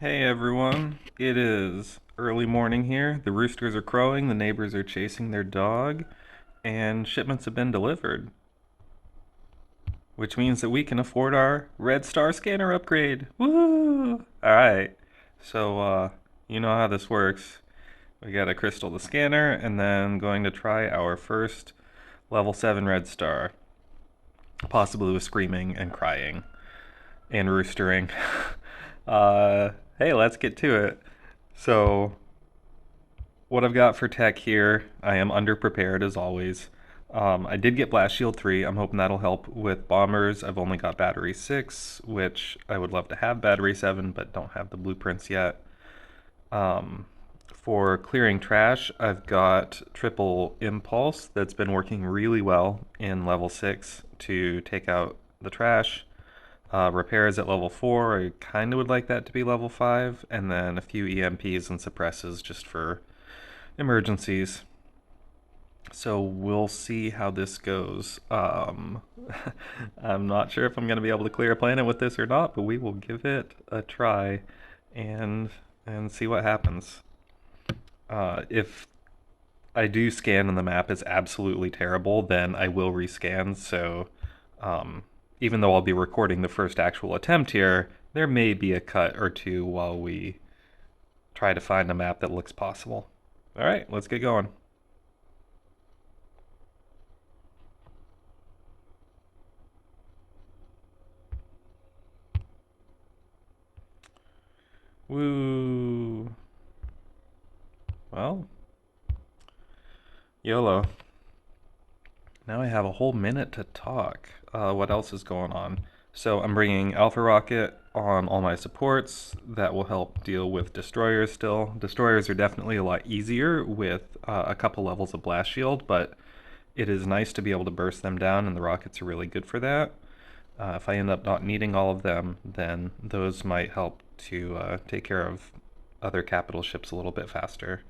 Hey everyone, it is early morning here. The roosters are crowing, the neighbors are chasing their dog, and shipments have been delivered, which means that we can afford our Red Star scanner upgrade. Woo! Alright, so you know how this works. We gotta crystal the scanner, and then going to try our first level 7 Red Star, possibly with screaming and crying and roostering. Hey, let's get to it. So, what I've got for tech here, I am underprepared as always. I did get Blast Shield 3. I'm hoping that'll help with bombers. I've only got Battery 6, which I would love to have Battery 7, but don't have the blueprints yet. Um, for clearing trash, I've got Triple Impulse that's been working really well in level 6 to take out the trash. Repairs at level 4, I kind of would like that to be level 5, and then a few EMPs and suppresses just for emergencies. So we'll see how this goes. I'm not sure if I'm going to be able to clear a planet with this or not, but we will give it a try and see what happens. If I do scan and the map is absolutely terrible, then I will rescan. So um, even though I'll be recording the first actual attempt here, there may be a cut or two while we try to find a map that looks possible. All right, let's get going. Woo! Well, YOLO. Now I have a whole minute to talk. What else is going on? So I'm bringing Alpha Rocket on all my supports. That will help deal with destroyers still. Destroyers are definitely a lot easier with a couple levels of blast shield, but it is nice to be able to burst them down, and the rockets are really good for that. If I end up not needing all of them, then those might help to take care of other capital ships a little bit faster.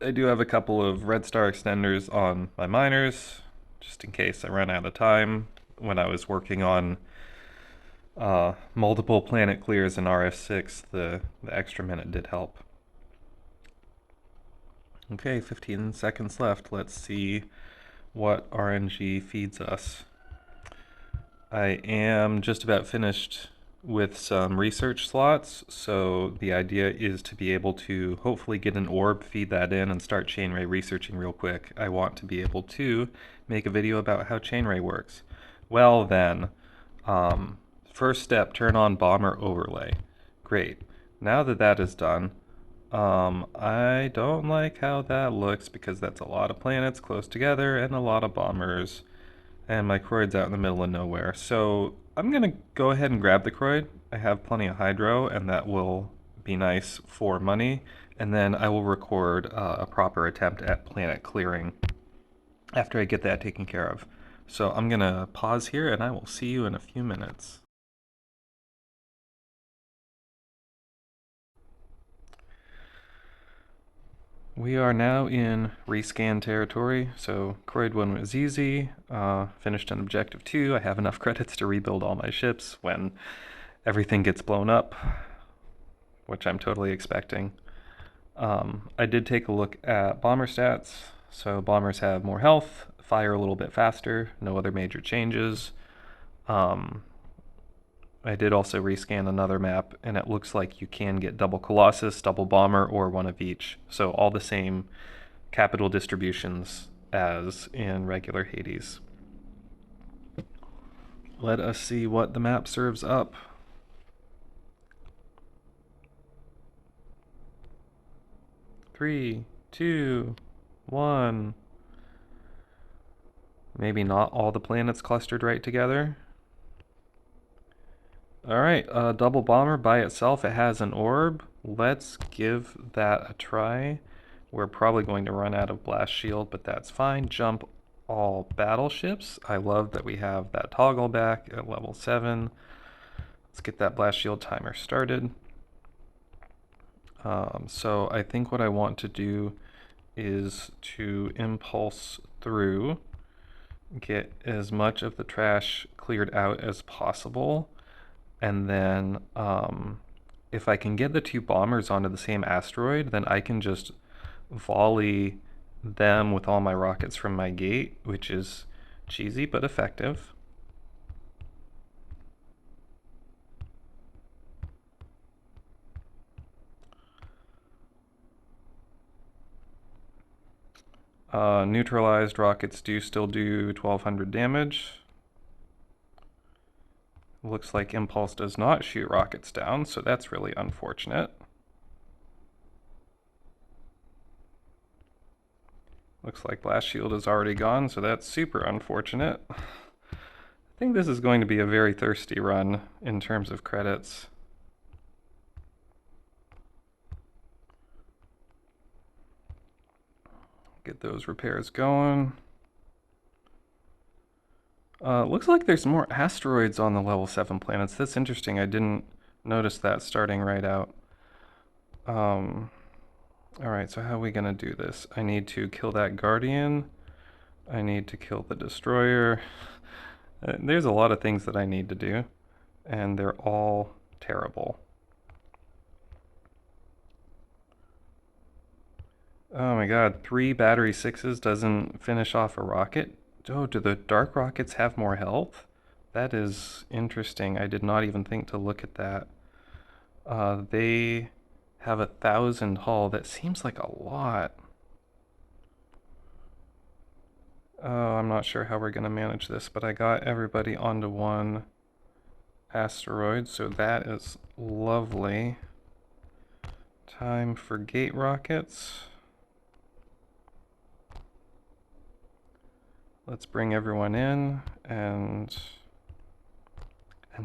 I do have a couple of Red Star extenders on my miners, just in case I run out of time. When I was working on multiple planet clears in RF6, the extra minute did help. Okay, 15 seconds left. Let's see what RNG feeds us. I am just about finished with some research slots, so the idea is to be able to hopefully get an orb, feed that in, and start chainray researching real quick. I want to be able to make a video about how chainray works. Well then, first step, turn on bomber overlay. Great. Now that that is done, I don't like how that looks because that's a lot of planets close together and a lot of bombers. And my Croyd's out in the middle of nowhere. So I'm going to go ahead and grab the Croyd. I have plenty of hydro, and that will be nice for money. And then I will record a proper attempt at planet clearing after I get that taken care of. So I'm going to pause here, and I will see you in a few minutes. We are now in rescan territory, so Croyd 1 was easy, finished on Objective 2. I have enough credits to rebuild all my ships when everything gets blown up, which I'm totally expecting. I did take a look at bomber stats, so bombers have more health, fire a little bit faster, no other major changes. I did also rescan another map, and it looks like you can get double Colossus, double Bomber, or one of each. So all the same capital distributions as in regular Hades. Let us see what the map serves up. Three, two, one. Maybe not all the planets clustered right together. Alright, double bomber by itself, it has an orb. Let's give that a try. We're probably going to run out of blast shield, but that's fine. Jump all battleships. I love that we have that toggle back at level 7. Let's get that blast shield timer started. So I think what I want to do is to impulse through, get as much of the trash cleared out as possible, and then if I can get the two bombers onto the same asteroid, then I can just volley them with all my rockets from my gate, which is cheesy but effective. Neutralized rockets do still do 1200 damage. Looks like Impulse does not shoot rockets down, so that's really unfortunate. Looks like Blast Shield is already gone, so that's super unfortunate. I think this is going to be a very thirsty run in terms of credits. Get those repairs going. Looks like there's more asteroids on the level 7 planets. That's interesting. I didn't notice that starting right out. Alright, so how are we gonna do this? I need to kill that Guardian. I need to kill the Destroyer. There's a lot of things that I need to do, and they're all terrible. Oh my god, 3 battery 6s doesn't finish off a rocket? Oh, do the dark rockets have more health? That is interesting. I did not even think to look at that. They have 1,000 hull. That seems like a lot. Oh, I'm not sure how we're going to manage this, but I got everybody onto one asteroid, so that is lovely. Time for gate rockets. Let's bring everyone in and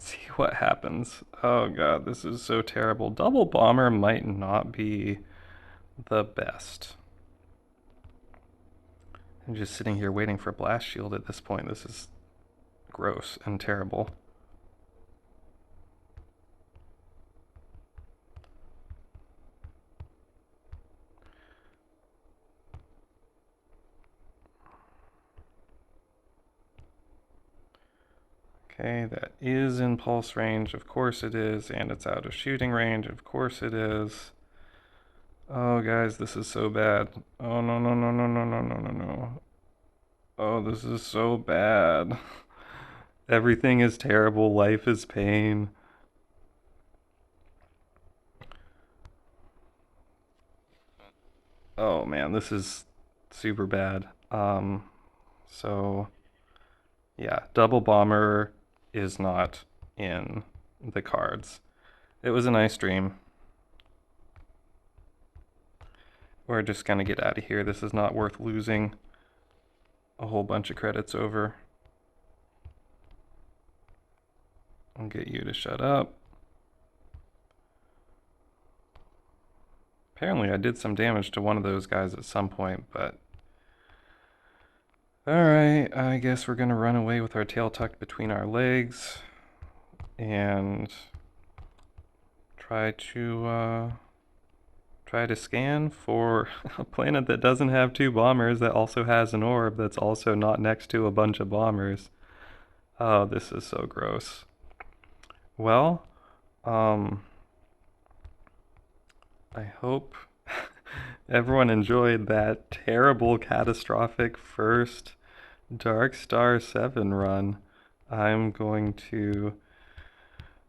see what happens. Oh god, this is so terrible. Double bomber might not be the best. I'm just sitting here waiting for blast shield at this point. This is gross and terrible. Okay, that is in pulse range, of course it is, and it's out of shooting range, of course it is. Oh guys, this is so bad. Oh no no no no no no no no no. Oh, this is so bad. Everything is terrible, life is pain. Oh man, this is super bad. So yeah, double bomber is not in the cards. It was a nice dream. We're just gonna get out of here. This is not worth losing a whole bunch of credits over. I'll get you to shut up. Apparently I did some damage to one of those guys at some point, but... Alright, I guess we're gonna run away with our tail tucked between our legs and try to scan for a planet that doesn't have 2 bombers, that also has an orb that's also not next to a bunch of bombers. Oh, this is so gross. Well, I hope everyone enjoyed that terrible, catastrophic first Dark Star 7 run. I'm going to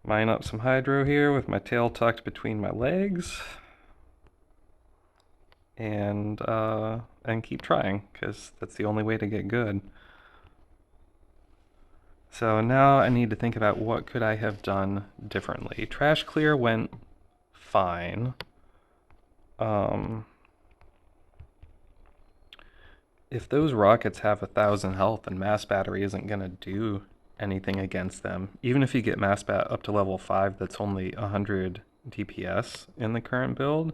mine up some hydro here with my tail tucked between my legs and keep trying, because that's the only way to get good. So now I need to think about what could I have done differently. Trash clear went fine. If those rockets have 1,000 health, and mass battery isn't gonna do anything against them. Even if you get mass bat up to level 5, that's only 100 DPS in the current build.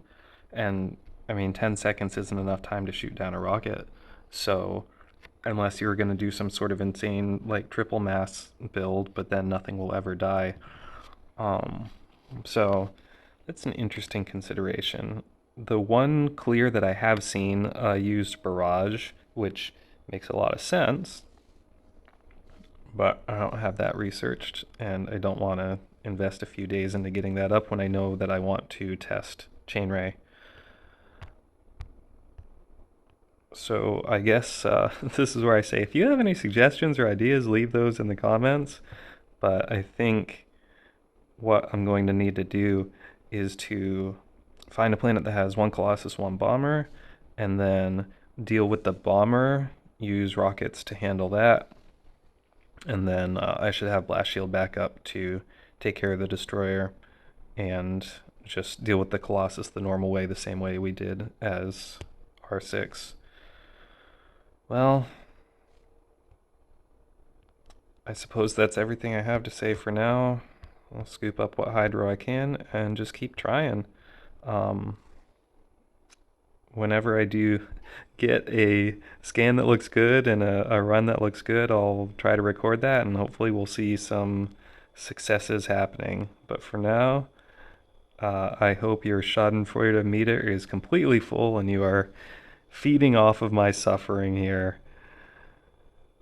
And I mean, 10 seconds isn't enough time to shoot down a rocket. So unless you're gonna do some sort of insane like triple mass build, but then nothing will ever die. So that's an interesting consideration. The one clear that I have seen used barrage, which makes a lot of sense, but I don't have that researched, and I don't want to invest a few days into getting that up when I know that I want to test Chainray. So I guess this is where I say, if you have any suggestions or ideas, leave those in the comments. But I think what I'm going to need to do is to find a planet that has one Colossus, one bomber, and then deal with the bomber, use rockets to handle that, and then I should have Blast Shield back up to take care of the destroyer and just deal with the Colossus the normal way, the same way we did as R6. Well, I suppose that's everything I have to say for now. I'll scoop up what hydro I can and just keep trying. Um, Whenever I do get a scan that looks good and a run that looks good, I'll try to record that and hopefully we'll see some successes happening. But for now, I hope your Schadenfreude meter is completely full and you are feeding off of my suffering here.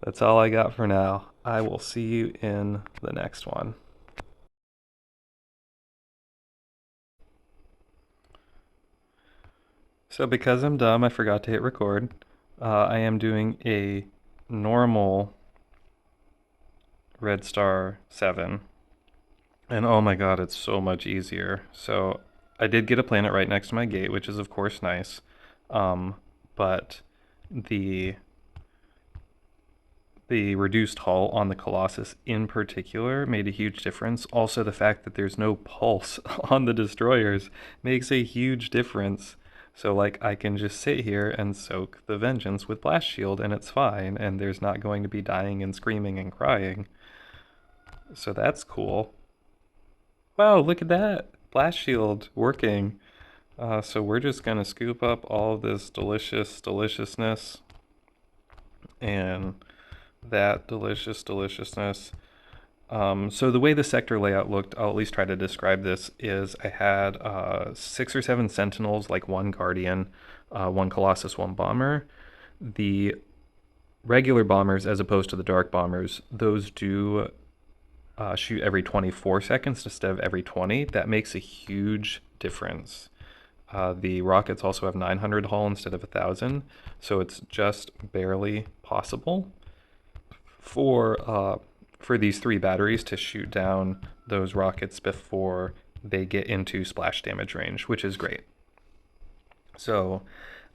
That's all I got for now. I will see you in the next one. So because I'm dumb, I forgot to hit record. I am doing a normal Red Star 7. And oh my god, it's so much easier. So I did get a planet right next to my gate, which is of course nice. But the reduced hull on the Colossus in particular made a huge difference. Also, the fact that there's no pulse on the destroyers makes a huge difference. So, like, I can just sit here and soak the Vengeance with Blast Shield and it's fine, and there's not going to be dying and screaming and crying. So that's cool. Wow, look at that! Blast Shield working. So we're just gonna scoop up all this deliciousness and that deliciousness. So the way the sector layout looked, I'll at least try to describe this, is I had 6 or 7 Sentinels, like one Guardian, one Colossus, one Bomber. The regular bombers, as opposed to the Dark Bombers, those do shoot every 24 seconds instead of every 20. That makes a huge difference. The rockets also have 900 hull instead of 1,000, so it's just barely possible for these 3 batteries to shoot down those rockets before they get into splash damage range, which is great. So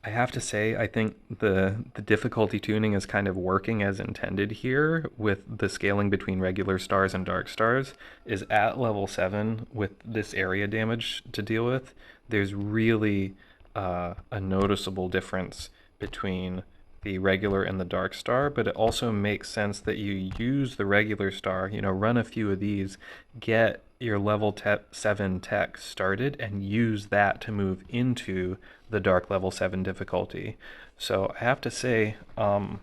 I have to say, I think the difficulty tuning is kind of working as intended here with the scaling between regular stars and dark stars is at level 7 with this area damage to deal with. There's really a noticeable difference between the regular and the dark star, but it also makes sense that you use the regular star, run a few of these, get your level 7 tech started, and use that to move into the dark level 7 difficulty. So I have to say, I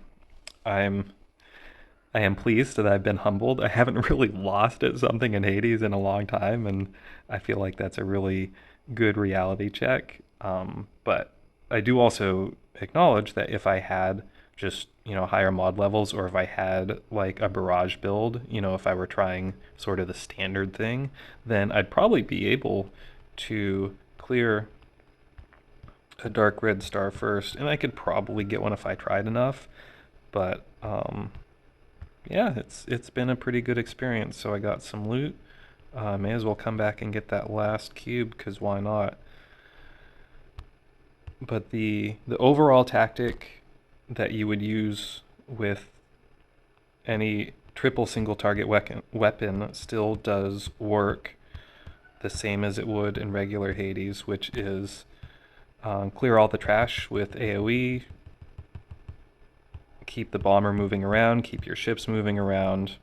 am pleased that I've been humbled. I haven't really lost at something in Hades in a long time, and I feel like that's a really good reality check. But I do also acknowledge that if I had just, higher mod levels, or if I had like a barrage build, if I were trying sort of the standard thing, then I'd probably be able to clear a dark red star first, and I could probably get one if I tried enough. But yeah, it's been a pretty good experience. So I got some loot. May as well come back and get that last cube, because why not? But the overall tactic that you would use with any triple single target weapon still does work the same as it would in regular Hades, which is clear all the trash with AoE, keep the bomber moving around, keep your ships moving around,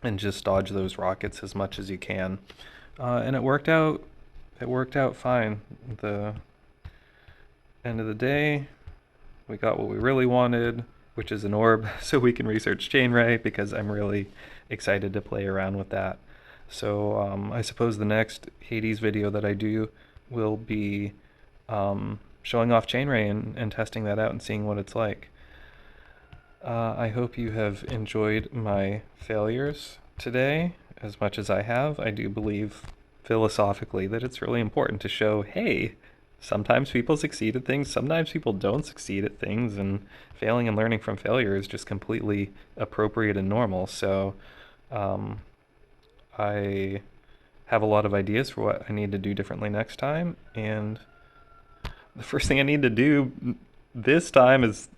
and just dodge those rockets as much as you can. And it worked out. It worked out fine. The end of the day, we got what we really wanted, which is an orb, so we can research Chainray, because I'm really excited to play around with that. So I suppose the next Hades video that I do will be showing off Chainray and testing that out and seeing what it's like. I hope you have enjoyed my failures today, as much as I have, I do believe philosophically that it's really important to show, hey, sometimes people succeed at things, sometimes people don't succeed at things, and failing and learning from failure is just completely appropriate and normal. So um, I have a lot of ideas for what I need to do differently next time, and the first thing I need to do this time is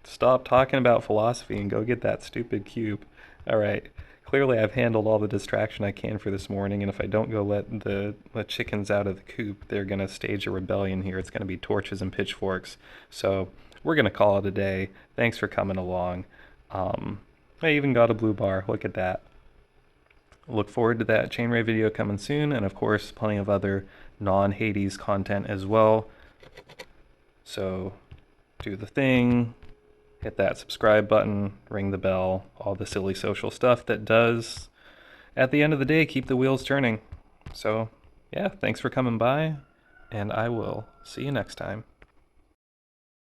stop talking about philosophy and go get that stupid cube. All right. Clearly, I've handled all the distraction I can for this morning, and if I don't go let chickens out of the coop, they're gonna stage a rebellion here. It's gonna be torches and pitchforks. So we're gonna call it a day. Thanks for coming along. Um, I even got a blue bar. Look at that. Look forward to that Chainray video coming soon, and of course, plenty of other non-Hades content as well. So do the thing, hit that subscribe button, ring the bell, all the silly social stuff that does, at the end of the day, keep the wheels turning. So, yeah, thanks for coming by, and I will see you next time.